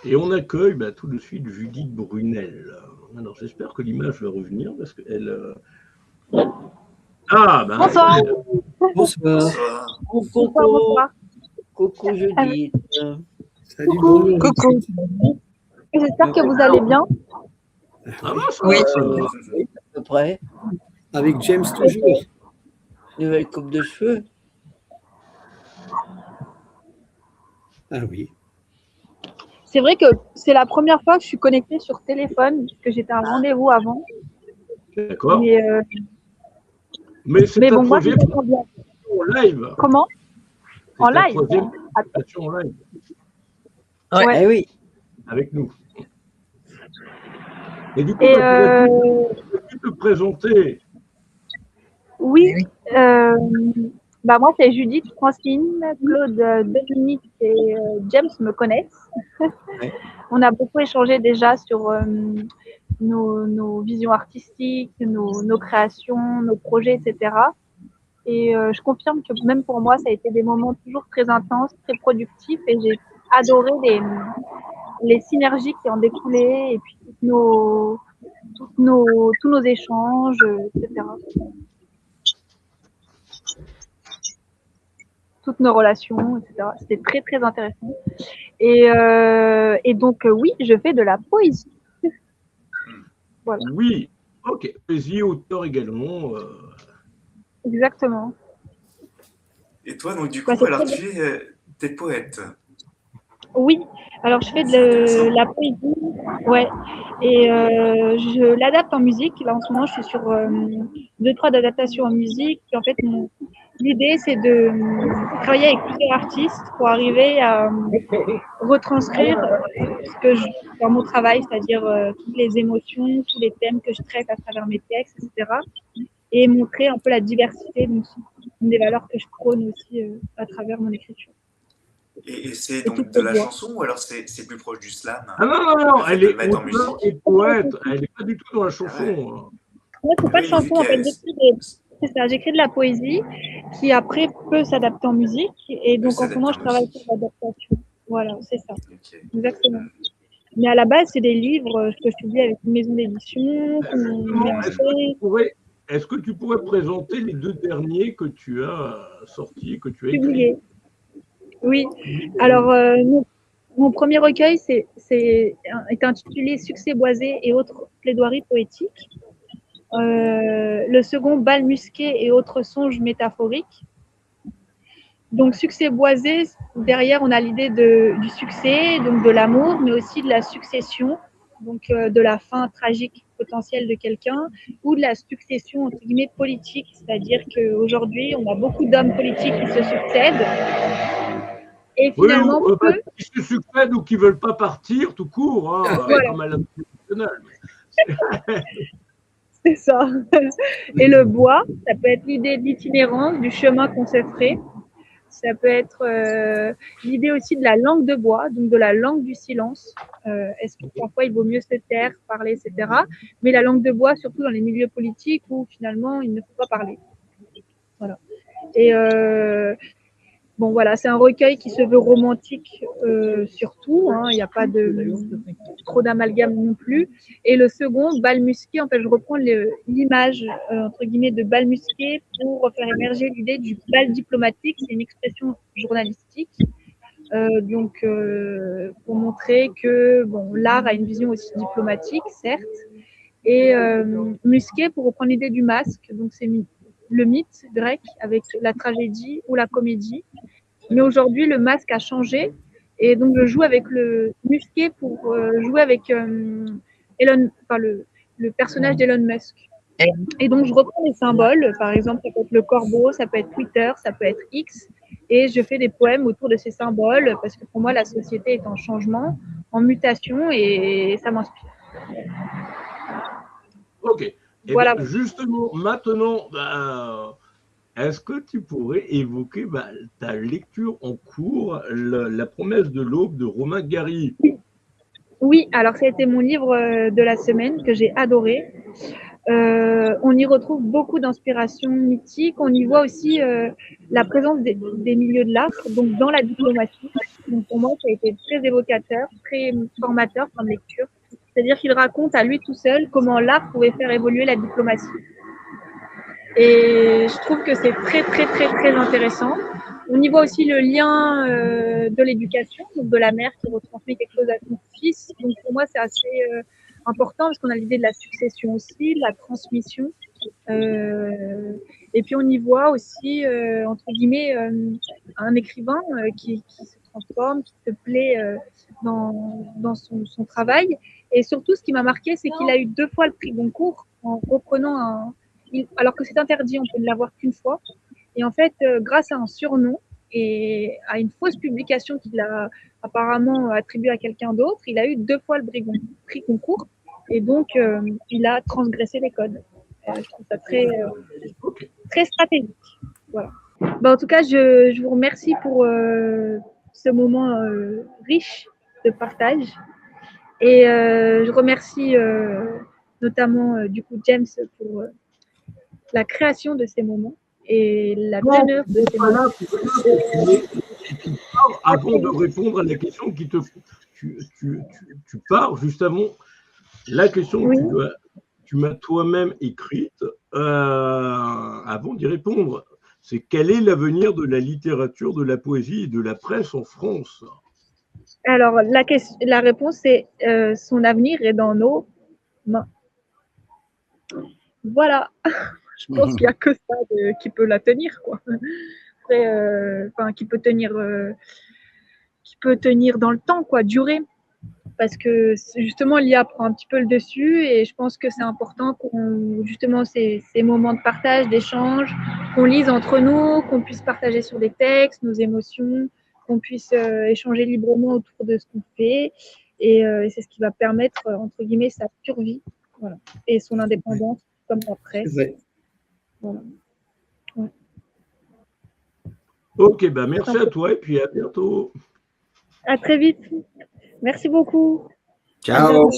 Et on accueille tout de suite Judith Brunel. Alors j'espère que l'image va revenir parce qu'elle. Ah, bonsoir. Bonsoir. Bonsoir. Coucou Judith. Salut, Coucou. Coucou. J'espère que vous allez bien. Ah, Oui, ça va. à peu près. Avec James toujours. Nouvelle coupe de cheveux. Ah oui. C'est vrai que c'est la première fois que je suis connectée sur téléphone, parce que j'étais à un rendez-vous avant. D'accord. Mais c'est ta bon, moi, je troisième m'entends bien. en live. Comment? En C'est ta live. troisième participation en live Ouais. Eh oui. avec nous. Et du coup, pourrais-tu te présenter? Oui. Moi, c'est Judith, Francine, Claude, Dominique et James me connaissent. Ouais. On a beaucoup échangé déjà sur nos visions artistiques, nos créations, nos projets, etc. Et je confirme que même pour moi, ça a été des moments toujours très intenses, très productifs, et j'ai adoré les synergies qui en découlaient, et puis tous nos échanges, etc. Toutes nos relations, etc. C'était très, très intéressant. Et donc, oui, je fais de la poésie. Voilà. Oui, ok. Poésie, auteur également. Exactement. Et toi, donc, du coup, alors tu es poète. Oui, alors je fais de la poésie, ouais, et je l'adapte en musique. Là, en ce moment, je suis sur 2-3 adaptations en musique. Et en fait, l'idée, c'est de travailler avec plusieurs artistes pour arriver à retranscrire ce que dans mon travail, c'est-à-dire toutes les émotions, tous les thèmes que je traite à travers mes textes, etc. Et montrer un peu la diversité, donc une des valeurs que je prône aussi à travers mon écriture. Et c'est donc de la chanson ou alors c'est plus proche du slam? Ah non, elle est auteure et poète. Elle n'est pas du tout dans la chanson. Moi, c'est pas de chanson, en fait. C'est ça, j'écris de la poésie qui après peut s'adapter en musique. Et donc en ce moment, je travaille sur l'adaptation. Voilà, c'est ça. Okay. Exactement. Mais à la base, c'est des livres que je publie avec une maison d'édition. Est-ce que tu pourrais présenter les 2 derniers que tu as sortis, que tu as écrits? Oui. Alors, mon premier recueil est intitulé Succès boisé et autres plaidoiries poétiques. Le second, Bal musqué et autres songes métaphoriques. Donc, succès boisé, derrière, on a l'idée du succès, donc de l'amour, mais aussi de la succession, donc de la fin tragique potentielle de quelqu'un, ou de la succession, entre guillemets, politique, c'est-à-dire qu'aujourd'hui, on a beaucoup d'hommes politiques qui se succèdent. Et finalement, qui se succèdent ou qui ne veulent pas partir, tout court, comme à l'international. C'est ça. Et le bois, ça peut être l'idée de l'itinérance, du chemin qu'on se ferait. Ça peut être l'idée aussi de la langue de bois, donc de la langue du silence. Est-ce que parfois il vaut mieux se taire, parler, etc. Mais la langue de bois, surtout dans les milieux politiques où finalement il ne faut pas parler. Voilà. Et bon, voilà, c'est un recueil qui se veut romantique surtout. Il n'y a pas trop d'amalgame non plus. Et le second, Bal musqué, en fait, je reprends l'image, entre guillemets, de Bal musqué pour faire émerger l'idée du bal diplomatique. C'est une expression journalistique. Pour montrer que l'art a une vision aussi diplomatique, certes. Et musqué pour reprendre l'idée du masque. Donc, c'est le mythe grec avec la tragédie ou la comédie. Mais aujourd'hui, le masque a changé. Et donc, je joue avec le musqué pour jouer avec le personnage d'Elon Musk. Et donc, je reprends les symboles. Par exemple, ça peut être le corbeau, ça peut être Twitter, ça peut être X. Et je fais des poèmes autour de ces symboles parce que pour moi, la société est en changement, en mutation et ça m'inspire. Ok. Et voilà. Justement, maintenant, est-ce que tu pourrais évoquer ta lecture en cours, La promesse de l'aube de Romain Gary? Oui, alors ça a été mon livre de la semaine que j'ai adoré. On y retrouve beaucoup d'inspiration mythique. On y voit aussi la présence des milieux de l'art, donc dans la diplomatie. Donc pour moi, ça a été très évocateur, très formateur comme lecture. C'est-à-dire qu'il raconte à lui tout seul comment l'art pouvait faire évoluer la diplomatie. Et je trouve que c'est très, très, très, très intéressant. On y voit aussi le lien de l'éducation, donc de la mère qui retransmet quelque chose à son fils. Donc pour moi, c'est assez important parce qu'on a l'idée de la succession aussi, de la transmission. Et puis on y voit aussi, entre guillemets, un écrivain qui se transforme, qui se plaît dans son travail. Et surtout, ce qui m'a marqué, c'est qu'il a eu 2 fois le prix Goncourt en reprenant alors que c'est interdit, on peut ne l'avoir qu'une fois. Et en fait, grâce à un surnom et à une fausse publication qu'il a apparemment attribuée à quelqu'un d'autre, il a eu 2 fois le prix Goncourt. Et donc, il a transgressé les codes. Je trouve ça très, très stratégique. Voilà. En tout cas, je vous remercie pour ce moment riche de partage. Et je remercie notamment du coup James pour la création de ces moments et la teneur de ces moments. Avant de répondre à la question qui te... Tu pars juste avant la question que tu m'as toi-même écrite, avant d'y répondre. C'est quel est l'avenir de la littérature, de la poésie et de la presse en France? Alors, la réponse est son avenir est dans nos mains. Voilà. Je pense qu'il n'y a que ça qui peut la tenir, quoi. Après, qui peut tenir dans le temps, quoi, durer. Parce que justement, l'IA prend un petit peu le dessus et je pense que c'est important justement, ces moments de partage, d'échange, qu'on lise entre nous, qu'on puisse partager sur des textes, nos émotions, qu'on puisse échanger librement autour de ce qu'on fait. Et c'est ce qui va permettre, entre guillemets, sa survie, voilà, et son indépendance, comme la presse. Voilà. Ouais. Ok, merci à toi et puis à bientôt. À très vite. Merci beaucoup. Ciao.